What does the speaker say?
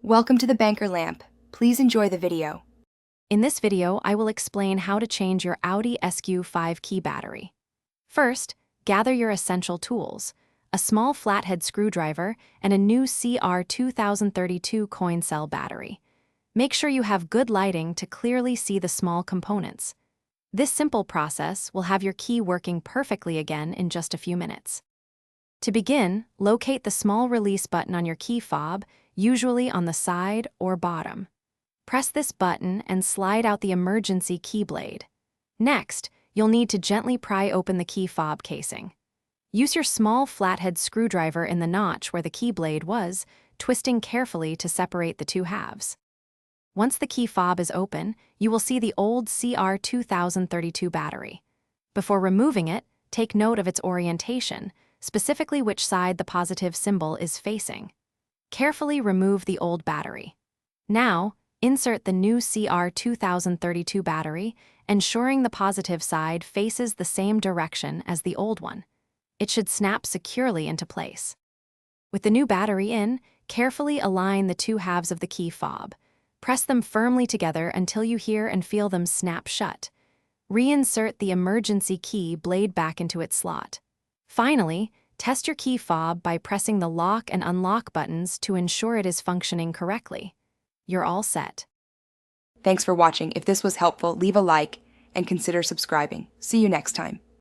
Welcome to the banker lamp. Please enjoy the video. In this video, I will explain how to change your Audi SQ5 key battery. First, gather your essential tools: a small flathead screwdriver and a new CR2032 coin cell battery. Make sure you have good lighting to clearly see the small components. This simple process will have your key working perfectly again in just a few minutes. To begin, locate the small release button on your key fob, usually on the side or bottom. Press this button and slide out the emergency key blade. Next, you'll need to gently pry open the key fob casing. Use your small flathead screwdriver in the notch where the key blade was, twisting carefully to separate the two halves. Once the key fob is open, you will see the old CR2032 battery. Before removing it, take note of its orientation, specifically which side the positive symbol is facing. Carefully remove the old battery. Now, insert the new CR2032 battery, ensuring the positive side faces the same direction as the old one. It should snap securely into place. With the new battery in, carefully align the two halves of the key fob. Press them firmly together until you hear and feel them snap shut. Reinsert the emergency key blade back into its slot. Finally, test your key fob by pressing the lock and unlock buttons to ensure it is functioning correctly. You're all set. Thanks for watching. If this was helpful, leave a like and consider subscribing. See you next time.